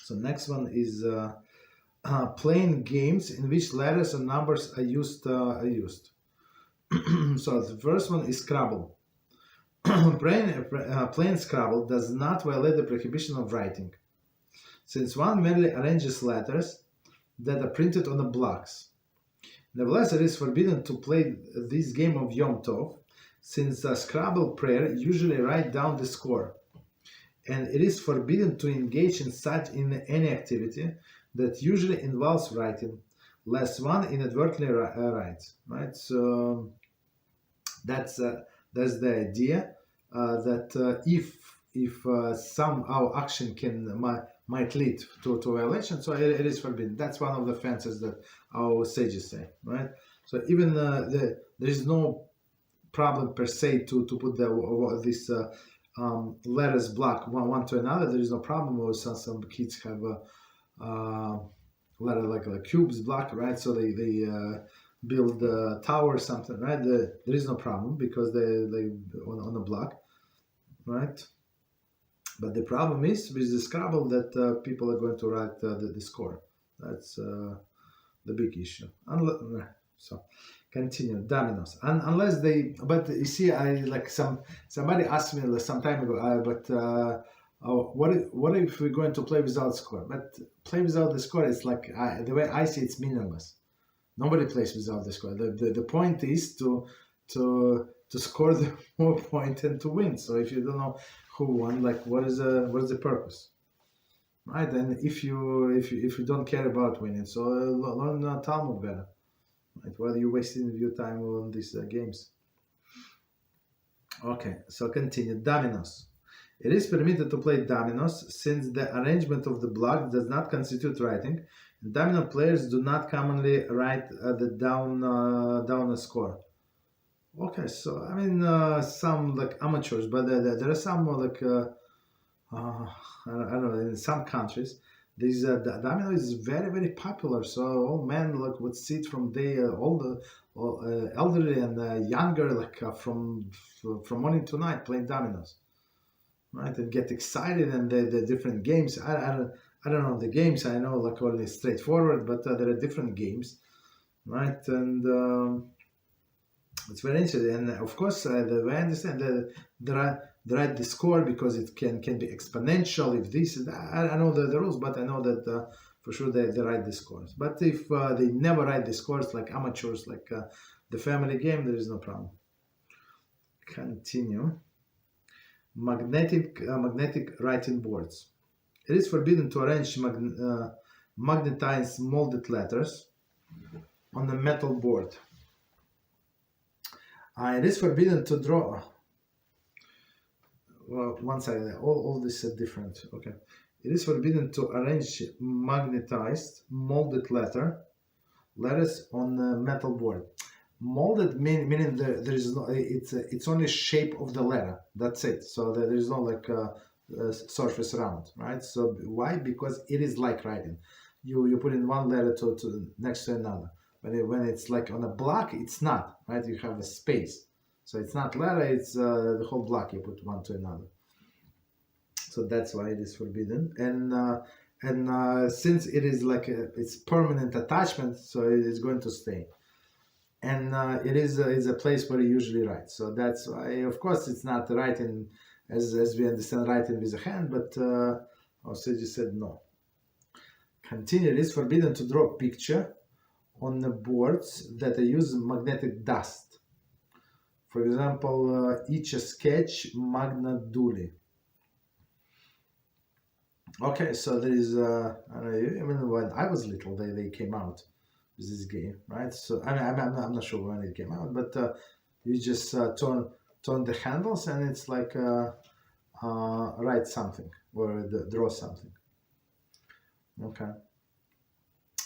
So next one is playing games in which letters and numbers are used. So the first one is Scrabble. Playing Scrabble does not violate the prohibition of writing, since one merely arranges letters that are printed on the blocks. Nevertheless, it is forbidden to play this game of Yom Tov, since a Scrabble player usually write down the score, and it is forbidden to engage in any activity that usually involves writing, lest one inadvertently writes. Right. So that's the idea that if somehow action might lead to violation, so it is forbidden. That's one of the fences that our sages say, right? So even there is no problem per se to put this letters block one to another. There is no problem. Or some kids have letter like cubes block, right? So they build a tower or something, right? There is no problem because they on the block, right? But the problem is with the Scrabble that people are going to write the score. That's the big issue. So continue. Dominoes. Unless they, but you see, I like somebody asked me some time ago, what if we're going to play without score? But play without the score is like the way I see it's meaningless. Nobody plays without the score. The point is to score the more point and to win. So if you don't know who won, like what is the purpose, right? And if you don't care about winning, so learn Talmud better, right? Why are you wasting your time on these games? Okay, so continue. Dominoes. It is permitted to play dominoes since the arrangement of the blocks does not constitute writing. Domino players do not commonly write down a score. Okay, so I mean some like amateurs, but there are some like I don't know, in some countries this domino is very popular. So all men like would sit from all the elderly and younger like from morning to night playing dominoes, right? And get excited and the different games. I don't know the games. I know like only straightforward, but there are different games, right? And it's very interesting. And of course, the way I understand the right the score because it can be exponential. If this, I know the rules, but I know that for sure they write the scores. But if they never write the scores like amateurs, like the family game, there is no problem. Continue. Magnetic writing boards. It is forbidden to arrange magnetized molded letters on a metal board. It is forbidden to draw. Well, one side, all this is different. Okay. It is forbidden to arrange magnetized molded letters on a metal board. Molded meaning there is no, it's only shape of the letter. That's it. So there is no like surface around, right? So why? Because it is like writing. You put in one letter to next to another. When it's like on a block, it's not, right? You have a space. So it's not letter, it's the whole block you put one to another. So that's why it is forbidden. And since it is like it's permanent attachment, so it is going to stay. And it is a place where you usually write. So that's why, of course, it's not writing as we understand writing with a hand, but our sages said no. Continue. It is forbidden to draw a picture on the boards that use magnetic dust. For example, each sketch magna duli. Okay, so there is I mean, when I was little, they came out with this game, right? So I mean, I'm not sure when it came out, but you just turn the handles and it's like write something or draw something. Okay.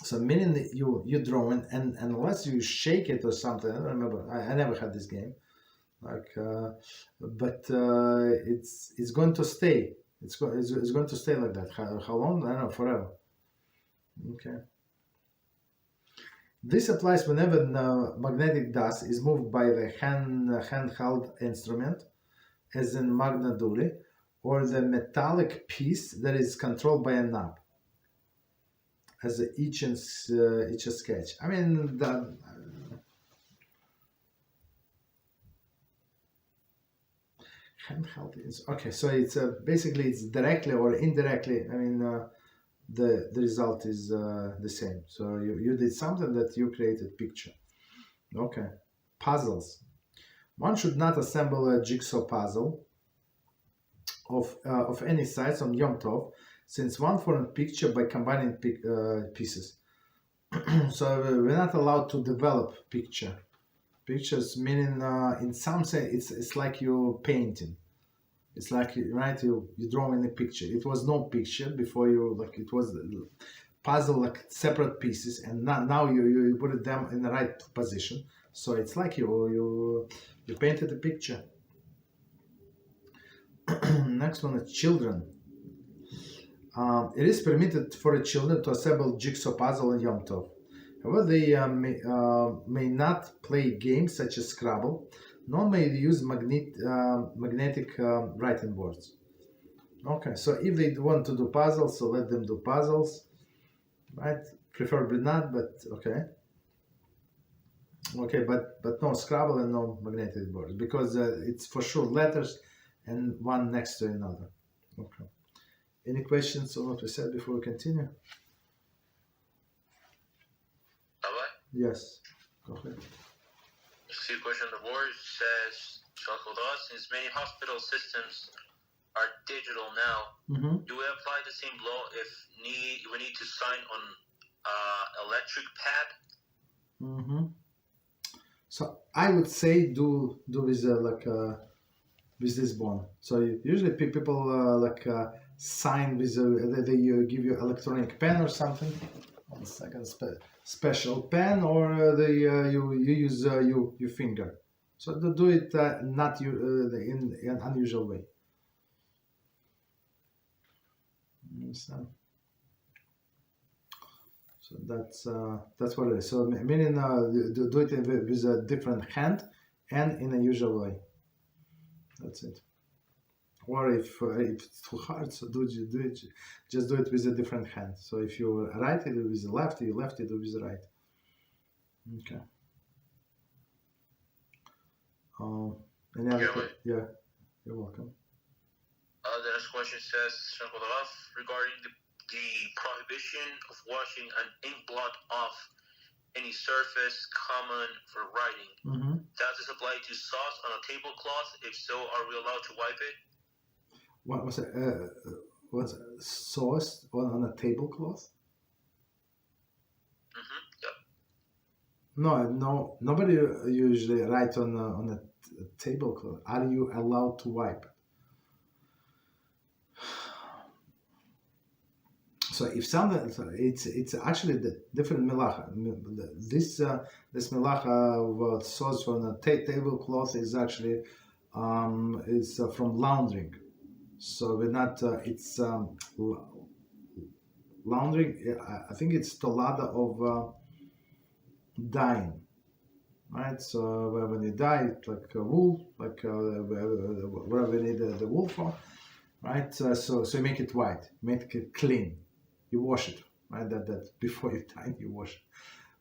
So meaning that you draw and unless you shake it or something, I don't remember. I never had this game, like, but it's going to stay. It's going to stay like that. How long? I don't know. Forever. Okay. This applies whenever magnetic dust is moved by the handheld instrument, as in magna duli, or the metallic piece that is controlled by a knob. as each sketch. I mean, handheld is okay. So it's basically it's directly or indirectly. I mean, the result is the same. So you did something that you created picture. Okay, puzzles. One should not assemble a jigsaw puzzle of any size on Yom Tov, since one forms picture by combining pieces. So we're not allowed to develop pictures, meaning in some sense it's like you're painting. It's like, right, you drawing a picture. It was no picture before, you like it was puzzle like separate pieces, and now you put them in the right position. So it's like you painted a picture. Next one is children. It is permitted for a children to assemble jigsaw puzzle in Yom Tov. However, they may not play games such as Scrabble, nor may they use magnetic writing boards. Okay, so if they want to do puzzles, so let them do puzzles, right? Preferably not, but okay. Okay, but no Scrabble and no magnetic boards, because it's for sure letters and one next to another. Okay. Any questions on what we said before we continue? Rabbi? Yes. Go ahead. See a question on the board. Says, since many hospital systems are digital now, do we apply the same law if we need to sign on electric pad? So I would say do with with this bond. So usually people sign with they give you electronic pen or something. 1 second, special pen, or you use your finger. So do it not in an unusual way. So that's what it is. So meaning do it with a different hand and in a usual way. That's it. Or if it's too hard, so just do it with a different hand. So if you right, you do with the left. You left, you do with the right. Okay. Any other? Yeah, you're welcome. The next question says, regarding the prohibition of washing an ink blot off any surface common for writing. Does this apply to sauce on a tablecloth? If so, are we allowed to wipe it? What was it? Was sauce on a tablecloth? Yep. No, nobody usually writes on a tablecloth. Are you allowed to wipe? So if something, it's actually the different Melachah. This Melachah of sauce on a tablecloth is actually from laundering. So we're not. It's laundering. I think it's tolada of dyeing, right? So when you dye, it's like wool, like wherever you need the wool from, right? So you make it white, make it clean. You wash it, right? That before you dye, you wash it.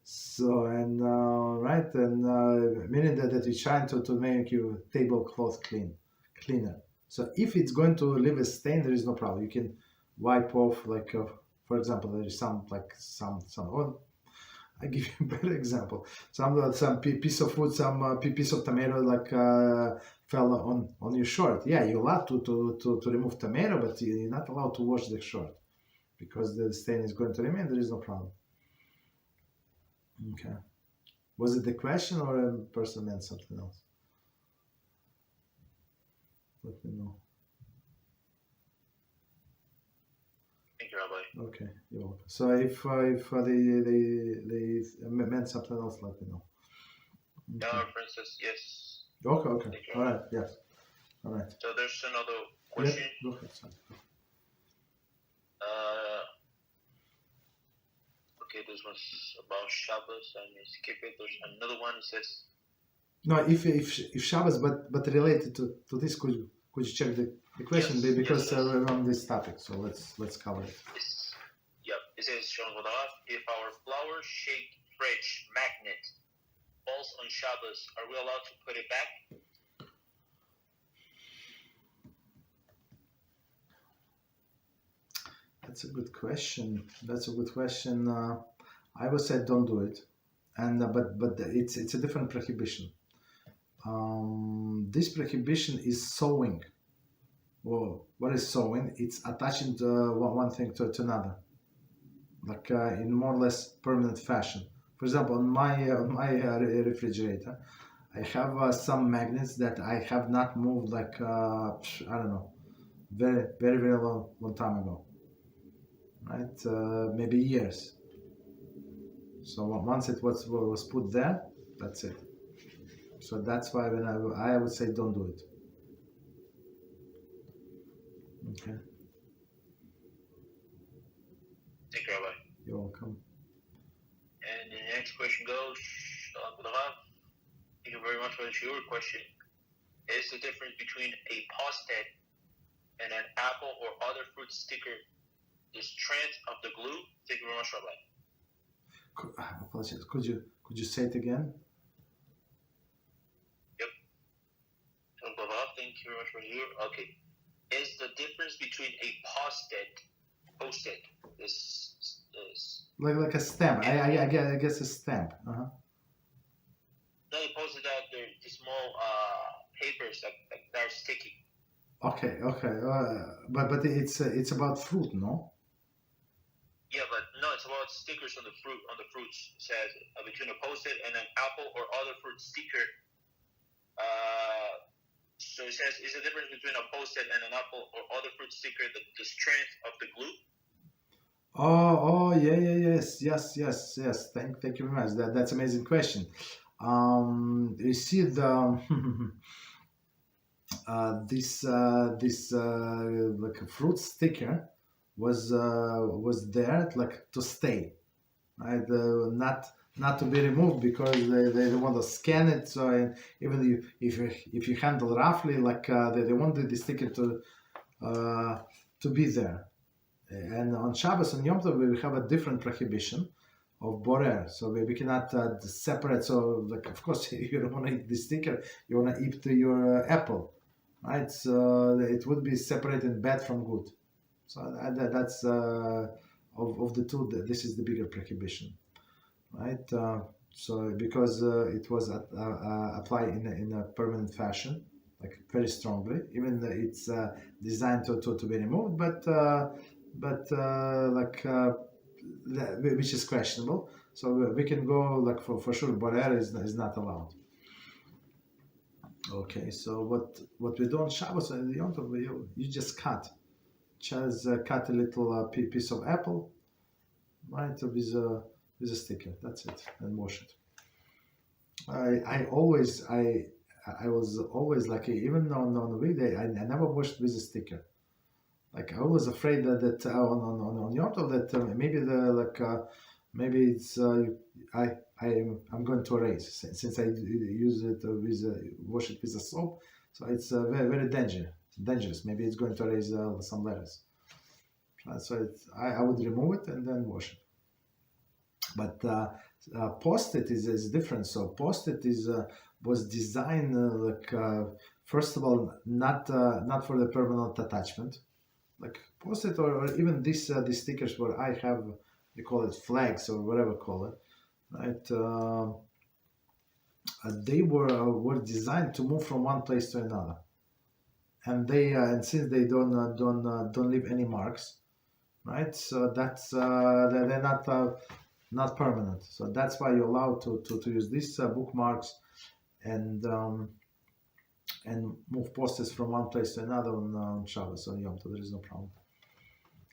So and right, and meaning that you're trying to make your tablecloth cleaner. So if it's going to leave a stain, there is no problem. You can wipe off, like for example, there is some oh, I give you a better example. Some piece of food, some piece of tomato fell on your shirt. Yeah, you're allowed to remove tomato, but you're not allowed to wash the shirt because the stain is going to remain. There is no problem. Okay. Was it the question or a person meant something else? Let me know. Thank you, Rabbi. Okay, you're welcome. So if they meant something else, let me know. Okay. Princess, yes. Okay. All right, yes. All right. So there's another question. Yeah, go ahead, son. Okay, this one's about Shabbos. I may skip it. There's another one that says. No, if Shabbos, but related to this, could you check the question? Yes, because we're on this topic, so let's cover it. Yep, It says, if our flower-shaped fridge magnet falls on Shabbos, are we allowed to put it back? That's a good question. I would say don't do it, and but it's a different prohibition. This prohibition is sewing. Well, what is sewing? It's attaching one thing to another, like in more or less permanent fashion. For example, on my refrigerator, I have some magnets that I have not moved, like I don't know, very long time ago, right? Maybe years. So once it was put there, that's it. So that's why when I would say don't do it. Okay. Thank you, Rabbi. You're welcome. And the next question goes, thank you very much for the Shiur question. Is the difference between a post-it and an apple or other fruit sticker the strength of the glue? Thank you very much, Rabbi. Apologies. Could you say it again? Yep. Thank you very much for Shiur. Okay. Is the difference between a post-it, this like a stamp? I guess a stamp. No, you posted out there the small papers that are sticky. Okay. But it's about fruit, no? Yeah, but no, it's about stickers on the fruits. It says between a post-it and an apple or other fruit sticker. So it says, is the difference between a post-it and an apple or other fruit sticker the strength of the glue? Oh, yes. Thank you very much. That's an amazing question. You see the this like a fruit sticker was there like to stay, right? Not to be removed because they want to scan it. So even if you handle roughly, like they want the sticker to be there. And on Shabbos and Yom Tov we have a different prohibition of borer, so we cannot separate. So like of course you don't want to eat the sticker, you want to eat your apple, right? So it would be separating bad from good. So that's of the two, this is the bigger prohibition, right? So because it was applied in a permanent fashion, like very strongly, even though it's designed to be removed, but which is questionable. So we can go like for sure borer is not allowed. Okay, so what we do on Shabbos and Yom Tov, you just cut a little piece of apple, right, with a sticker. That's it, and wash it. I was always like, even on the weekday, I never washed with a sticker. Like I was afraid that on Yom Tov that maybe it's I'm going to erase since I use it wash it with a soap, so it's very dangerous. Maybe it's going to erase some letters. So I would remove it and then wash it. But post-it is different. So post-it was designed first of all not for the permanent attachment. Like post-it or even these stickers where I have, you call it flags or whatever call it, right? They were designed to move from one place to another, and since they don't leave any marks, right? So that's they're not permanent. So that's why you're allowed to use these bookmarks and move post-its from one place to another on Shabbos or Yom Tov. There is no problem.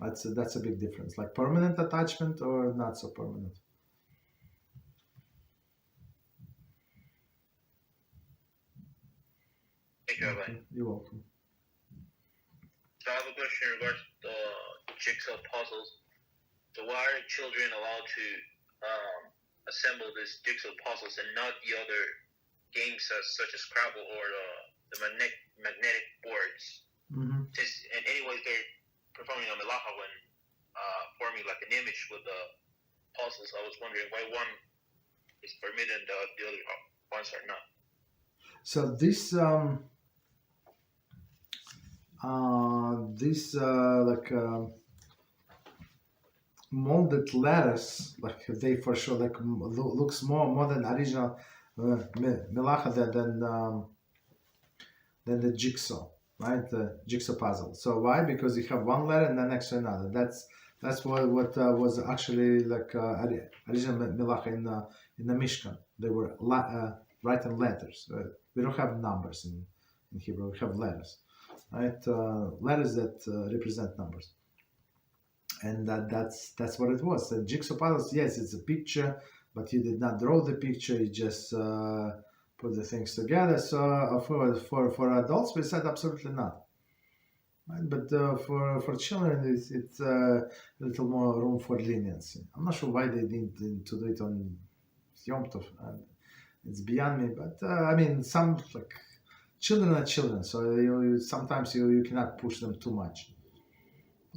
That's a big difference. Like permanent attachment or not so permanent. Thank you, Rabbi. You're welcome. So I have a question in regards to jigsaw puzzles. So why are children allowed to assemble these jigsaw puzzles and not the other games such as Scrabble or the magnetic boards? Mm-hmm. And anyways, they're performing a Melachah when forming like an image with the pulses. I was wondering why one is permitted and the other ones are not. So this molded lattice, like they for sure like looks more than original Melachah than the jigsaw, right? The jigsaw puzzle. So why? Because you have one letter and then next to another. That's what was actually like original Melachah in the Mishkan. They were writing letters. We don't have numbers in Hebrew. We have letters, right? Letters that represent numbers. And that's what it was. The jigsaw puzzles, yes, it's a picture, but you did not draw the picture. You just put the things together. So for adults, we said absolutely not. Right? But for children, it's a little more room for leniency. I'm not sure why they didn't to do it on Yom Tov. It's beyond me. But I mean, some like children are children, so sometimes you cannot push them too much.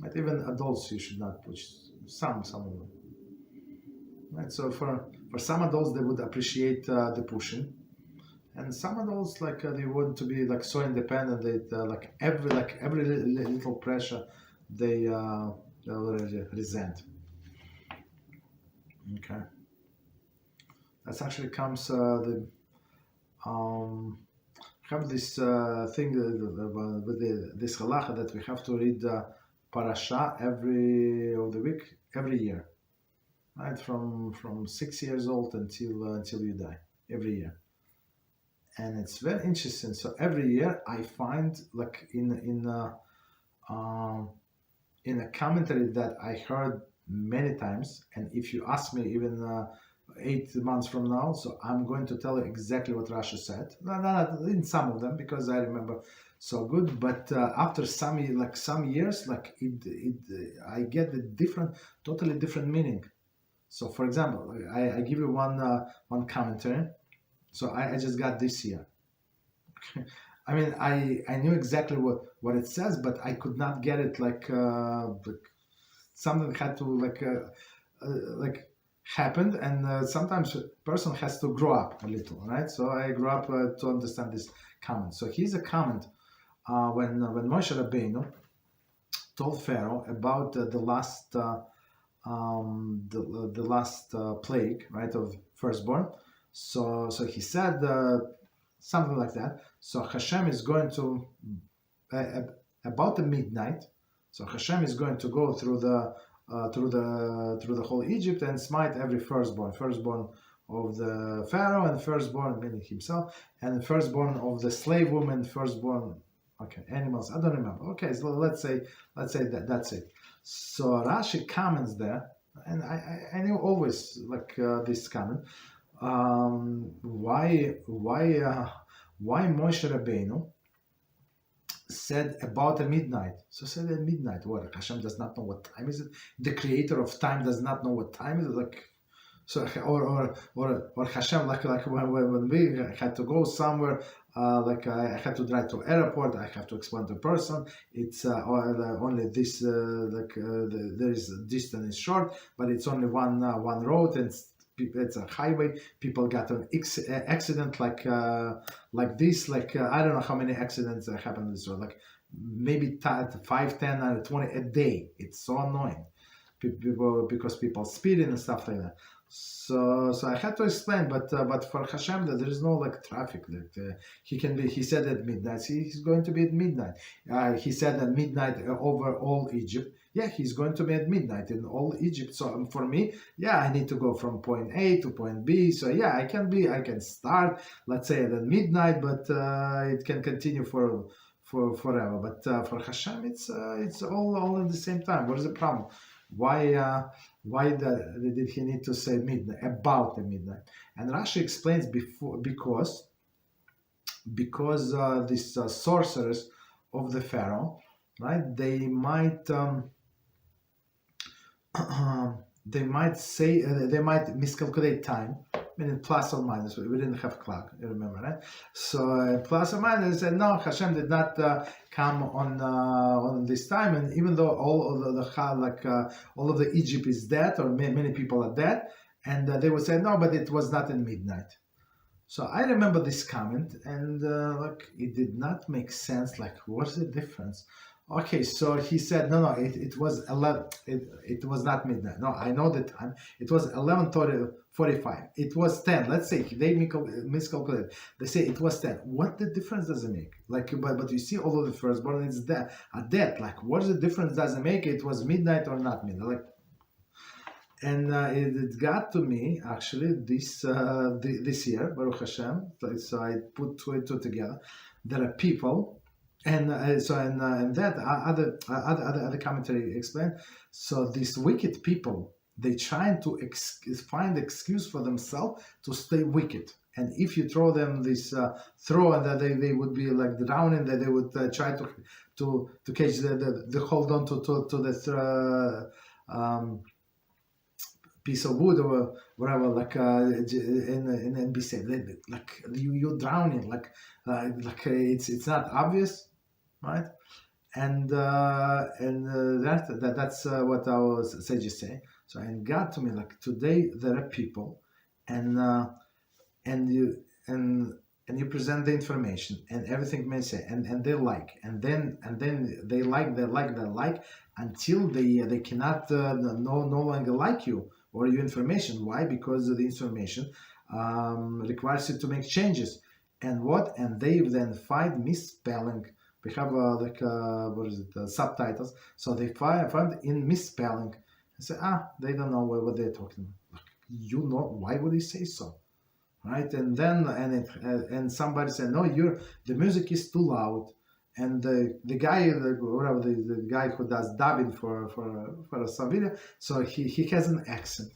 But even adults, you should not push some of them. Right? So for some adults, they would appreciate the pushing, and some adults like they want to be like so independent that like every little pressure they already resent. Okay, that actually comes have this thing with this halacha that we have to read parasha every of the week every year, right? From 6 years old until you die, every year. And it's very interesting. So every year I find like in a commentary that I heard many times, and if you ask me even 8 months from now, so I'm going to tell you exactly what Rashi said. Not in some of them because I remember so good, but after some years, like I get the totally different meaning. So for example, I give you one commentary. So I just got this year. I mean, I knew exactly what it says, but I could not get it like something had to happened, and sometimes a person has to grow up a little, right? So I grew up to understand this comment. So here's a comment when Moshe Rabbeinu told Pharaoh about the last plague, right, of firstborn. So he said something like that. So HaShem is going to about the midnight. So HaShem is going to go through the whole Egypt and smite every firstborn of the Pharaoh, and firstborn meaning himself, and firstborn of the slave woman, firstborn, okay, animals. I don't remember. Okay, so let's say that's it. So Rashi comments there, and I knew always like this comment. Why Moshe Rabbeinu said about a midnight. So said at midnight. What? Hashem does not know what time is it? The creator of time does not know what time is it? Like, so or Hashem like when we had to go somewhere, like I had to drive to airport. I have to explain to a person. It's only this there is distance is short, but it's only one road and it's a highway. People got an accident like this, I don't know how many accidents happen on this road, like maybe 5, 10, or 20 a day. It's so annoying because people speeding and stuff like that. So I had to explain, but for Hashem that there is no like traffic. He said at midnight. He's going to be at midnight. He said at midnight over all Egypt. Yeah, he's going to be at midnight in all Egypt. So for me, yeah, I need to go from point A to point B. So yeah, I can start, let's say at midnight, but it can continue for forever. But for Hashem, it's all at the same time. What is the problem? Why did he need to say midnight, about the midnight? And Rashi explains because these sorcerers of the Pharaoh, right? They might say they might miscalculate time, meaning plus or minus. We didn't have clock, you remember, right? So plus or minus, and no, Hashem did not come on this time. And even though all of all of the Egypt is dead, or many people are dead, and they would say no, but it was not in midnight. So I remember this comment, and it did not make sense. Like, what's the difference? Okay, so he said, no, it was 11. It was not midnight. No, I know the time. It was 11:45. It was 10. Let's say they miscalculated. They say it was 10. What the difference does it make? Like, but you see, all of the firstborn is dead. Are dead. Like, what's the difference? Does it make? It was midnight or not midnight? Like. And it got to me actually this year, Baruch Hashem. So I put two together. There are people, and that other commentary explained. So these wicked people, they trying to find excuse for themselves to stay wicked. And if you throw them this throw, and that they would be like drowning, that they would try to catch the hold on to the piece of wood or whatever, like and be safe. Like you're drowning, like it's not obvious, right? And that's what our sages say. So and God to me, like today there are people, and you present the information and everything may say, and they like, and then they like until they cannot no longer like you or your information. Why? Because the information requires you to make changes. And they then find misspelling. We have subtitles. So they find in misspelling and say, they don't know what they're talking about. You know, why would he say so? Right? And then and somebody said, no, the music is too loud. And the guy, the guy who does dubbing for some video, so he has an accent.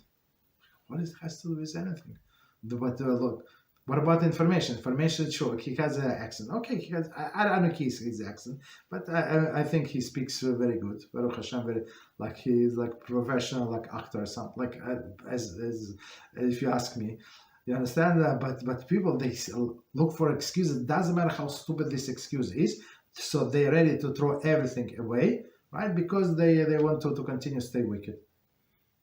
What has to do with anything? But look, what about information? Information, sure, he has an accent. Okay, he has. I don't know his accent, but I think he speaks very good. Baruch Hashem, very like he's like professional, like actor or something. Like as if you ask me. You understand? But people, they look for excuses. It doesn't matter how stupid this excuse is. So they're ready to throw everything away, right? Because they want to continue to stay wicked,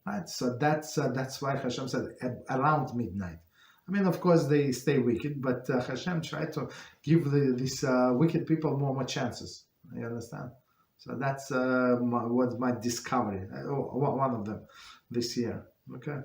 right? So that's why Hashem said around midnight. I mean, of course they stay wicked, but Hashem tried to give these wicked people more chances. You understand? So that's was my discovery, one of them this year. Okay.